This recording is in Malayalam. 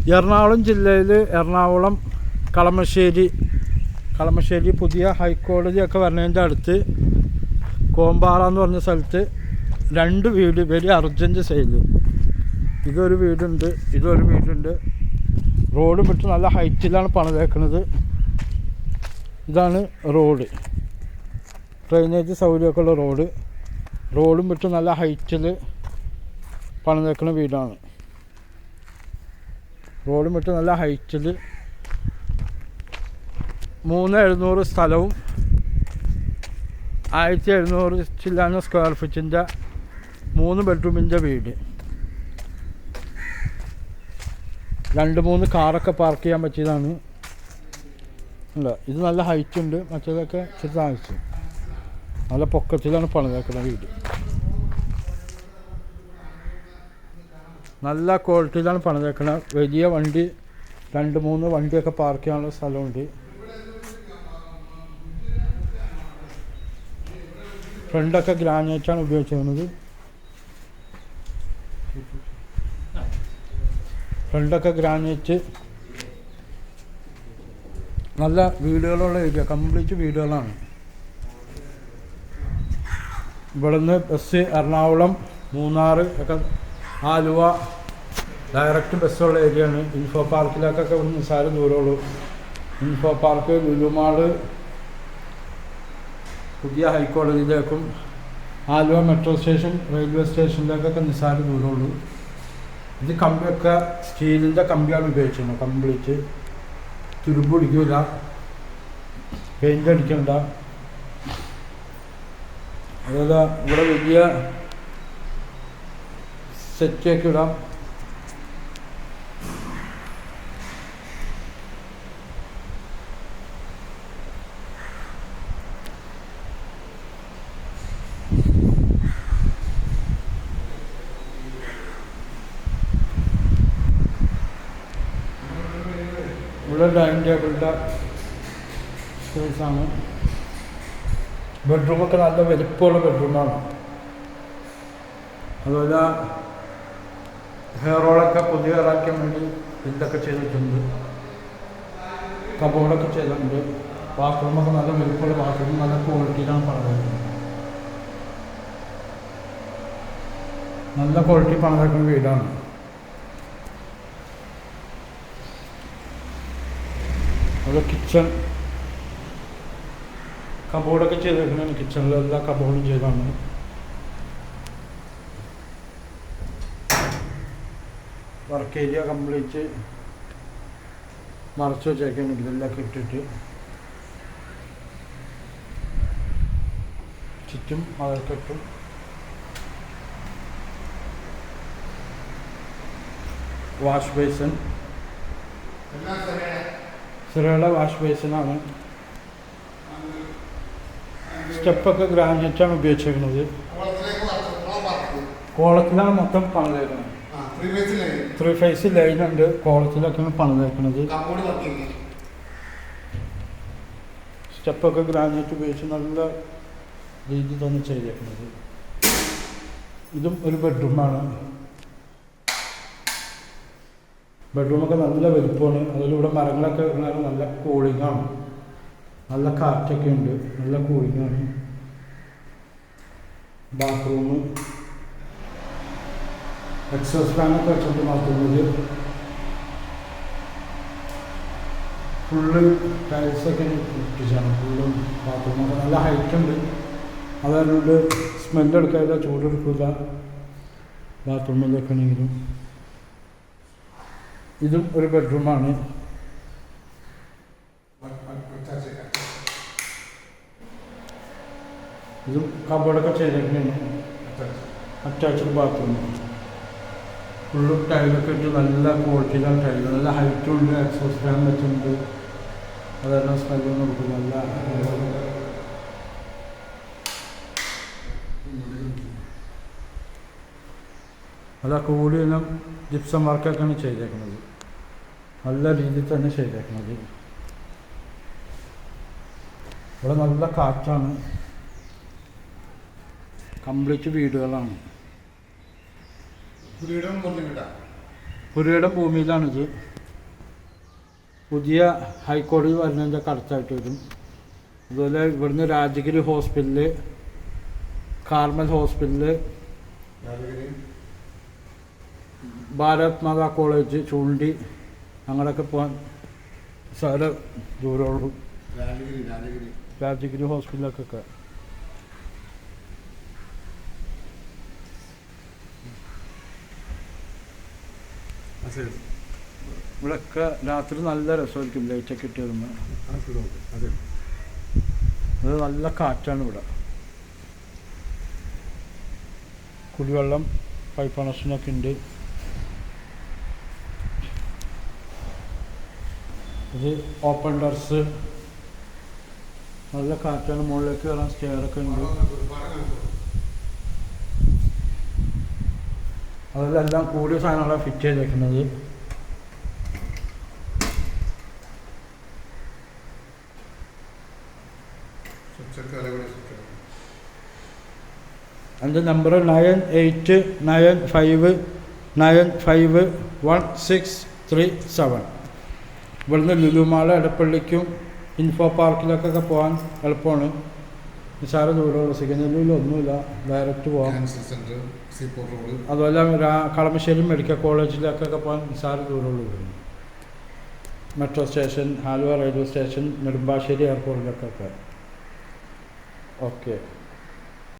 എറണാകുളം ജില്ലയിൽ എറണാകുളം കളമശ്ശേരി പുതിയ ഹൈക്കോടതിയൊക്കെ വരുന്നതിൻ്റെ അടുത്ത് കോമ്പാറ എന്ന് പറഞ്ഞ സ്ഥലത്ത് 2 വീട് വെരി അർജൻറ്റ് സെയിൽ. ഇതൊരു വീടുണ്ട്. റോഡ് വിട്ട് നല്ല ഹൈറ്റിലാണ് പണിതേക്കുന്നത്. ഇതാണ് റോഡ്, ഡ്രെയിനേജ് സൗകര്യമൊക്കെ ഉള്ള റോഡും വിട്ട് നല്ല ഹൈറ്റിൽ പണിതേക്കുന്ന വീടാണ്. റോഡും വിട്ട് നല്ല ഹൈറ്റിൽ 3700 സ്ഥലവും 1700 ചില്ലാന സ്ക്വയർ ഫീറ്റിൻ്റെ 3 ബെഡ്റൂമിൻ്റെ വീട്. 2-3 കാറൊക്കെ പാർക്ക് ചെയ്യാൻ പറ്റിയതാണ്. അല്ല, ഇത് നല്ല ഹൈറ്റ് ഉണ്ട്, മറ്റേതൊക്കെ ഇച്ചിരി താഴ്ച. നല്ല പൊക്കത്തിലാണ് പണിതേക്കുന്ന വീട്. നല്ല ക്വാളിറ്റിയിലാണ് പണിതേക്കുന്നത്. വലിയ വണ്ടി 2-3 വണ്ടിയൊക്കെ പാർക്ക് ചെയ്യാനുള്ള സ്ഥലമുണ്ട്. ഫ്രണ്ടൊക്കെ ഗ്രാനൈറ്റാണ് ഉപയോഗിച്ചിരുന്നത്. നല്ല വീടുകളുള്ള ഏരിയ, കംപ്ലീറ്റ് വീടുകളാണ്. ഇവിടുന്ന് ബസ് എറണാകുളം, മൂന്നാർ ഒക്കെ, ആലുവ ഡയറക്റ്റ് ബസ്സുള്ള ഏരിയയാണ്. ഇൻഫോ പാർക്കിലേക്കൊക്കെ ഇവിടെ നിസ്സാര ദൂരമുള്ളൂ. ഇൻഫോ പാർക്ക്, ലുലുമാള്, പുതിയ ഹൈക്കോടതിയിലേക്കും ആലുവ മെട്രോ സ്റ്റേഷൻ, റെയിൽവേ സ്റ്റേഷനിലേക്കൊക്കെ നിസ്സാര ദൂരമുള്ളൂ. ഇത് കമ്പിയൊക്കെ സ്റ്റീലിൻ്റെ കമ്പിയാണ് ഉപയോഗിച്ചിരുന്നത്. കംപ്ലീറ്റ് തുരുമ്പ് പിടിക്കില്ല, പെയിൻ്റ് അടിക്കണ്ട. അതുപോലെ ഇവിടെ വലിയ സെറ്റൊക്കെ ഇടാം. ഇവിടെ ഡൈനിങ് ടേബിളിൻ്റെ സ്പേസാണ്. ബെഡ്റൂമൊക്കെ നല്ല വലിപ്പമുള്ള ബെഡ്റൂമാണ്. അതുപോലെ ഹെയർ റോളൊക്കെ പുതിയ ഇറാക്കാൻ വേണ്ടി ഇതൊക്കെ ചെയ്തിട്ടുണ്ട്. കബോർഡൊക്കെ ചെയ്തിട്ടുണ്ട്. ബാത്റൂമൊക്കെ നല്ല വലിപ്പമുള്ള ബാത്റൂം, നല്ല ക്വാളിറ്റിയിലാണ് പണിതേക്കുന്നത്. നല്ല ക്വാളിറ്റി പണിതേക്കുന്ന വീടാണ്. അതുപോലെ കിച്ചൺ കബോർഡൊക്കെ ചെയ്തേക്കുന്നതാണ്. കിച്ചണിലെല്ലാ കബോർഡും ചെയ്താണ്. വർക്ക് ഏരിയ കംപ്ലീറ്റ് മറച്ച് വെച്ചേക്കാണ്. ഇതെല്ലാം ഇട്ടിട്ട് ചുറ്റും അതൊക്കെ ഇട്ടും. വാഷ് ബേസിൻ, സിറയുടെ വാഷ് ബേസിനാണ്. സ്റ്റെപ്പൊക്കെ ഗ്രാനൈറ്റാണ് ഉപയോഗിച്ചിരിക്കുന്നത്. കോളത്തിലാണ് മൊത്തം പണിതേക്കുന്നത്. 3 ഫേസ് ലൈനുണ്ട്. കോളത്തിലൊക്കെയാണ് പണിതേക്കുന്നത്. സ്റ്റെപ്പൊക്കെ ഗ്രാനൈറ്റ് ഉപയോഗിച്ച് നല്ല രീതിയിൽ തന്നെ ചെയ്തേക്കുന്നത്. ഇതും ഒരു ബെഡ്റൂമാണ്. ബെഡ്റൂമൊക്കെ നല്ല വലുപ്പമാണ്. അതിലൂടെ മരങ്ങളൊക്കെ ഉള്ളത് നല്ല കൂളിങ്ങാണ്. നല്ല കാറ്റൊക്കെ ഉണ്ട്, നല്ല കൂളിങ്ങാണ്. ബാത്റൂം എക്സോസ് ഫാനൊക്കെ വെച്ചിട്ട് ബാത്റൂമിൽ ഫുള്ള് ടൈൽസൊക്കെ ഇട്ടിച്ചാണ്. ഫുള്ളും ബാത്റൂമൊക്കെ നല്ല ഹൈറ്റ് ഉണ്ട്. അതുകൊണ്ട് സ്മെല്ലെടുക്കാതെ ചൂടെടുക്കില്ല ബാത്റൂമിലൊക്കെ ആണെങ്കിലും. ഇതും ഒരു ബെഡ്റൂമാണ്. ഇതും കബോർഡൊക്കെ ചെയ്തേക്കുന്നതാണ്. Attached bathroom. ഫുള്ളും ടൈലൊക്കെ ഇട്ട് നല്ല ക്വാളിറ്റിയിലാണ് ടൈൽ. നല്ല ഹൈറ്റും ഉണ്ട്. എക്സോസ് ഫാൻ വെച്ചിട്ടുണ്ട്. അതെല്ലാം സ്മെല്ലൊന്നും കൊടുക്കും. നല്ല കൂടുതലും ജിപ്സം വർക്കൊക്കെയാണ് ചെയ്തേക്കുന്നത്. നല്ല രീതിയിൽ തന്നെ ചെയ്തേക്കുന്നത്. ഇവിടെ നല്ല കാറ്റാണ്. കംപ്ലീറ്റ് വീടുകളാണ്. പുരയുടെ ഭൂമിയിലാണിത്. പുതിയ ഹൈക്കോടതി വരുന്നതിൻ്റെ അടുത്തായിട്ട് വരും. അതുപോലെ ഇവിടുന്ന് Rajagiri hospital, Carmel hospital, Bharat Mata college ചൂണ്ടി അങ്ങനെയൊക്കെ പോകാൻ സാറ് ദൂരമുള്ളൂ. രാജഗിരി ഹോസ്പിറ്റലൊക്കെ ഇവിടെയൊക്കെ രാത്രി നല്ല രസമായിരിക്കും ലൈറ്റൊക്കെ ഇട്ട് വരുമ്പോൾ. അത് നല്ല കാറ്റാണ് ഇവിടെ. കുടിവെള്ളം പൈപ്പ് കണക്ഷനൊക്കെ ഉണ്ട്. ഇത് ഓപ്പൺ ടെറസ്, നല്ല കാറ്റാണ്. മുകളിലേക്ക് കയറാൻ സ്റ്റെയറൊക്കെ ഉണ്ട്. അതിലെല്ലാം കൂടിയ സാധനങ്ങളാണ് ഫിറ്റ് ചെയ്തേക്കുന്നത്. എൻ്റെ നമ്പർ 9895951637. ഇവിടുന്ന് ലുലുമാള, എടപ്പള്ളിക്കും ഇൻഫോ പാർക്കിലൊക്കെ പോകാൻ എളുപ്പമാണ്. നിസ്സാര ദൂരമുള്ള സിഗ്നലിലൊന്നുമില്ല, ഡയറക്റ്റ് പോകാം. അതുപോലെ കളമശ്ശേരി മെഡിക്കൽ കോളേജിലൊക്കെ പോകാൻ നിസ്സാര ദൂരമുള്ളൂ. Metro station, Aluva railway station, Nedumbassery എയർപോർട്ടിലൊക്കെ. ഓക്കെ.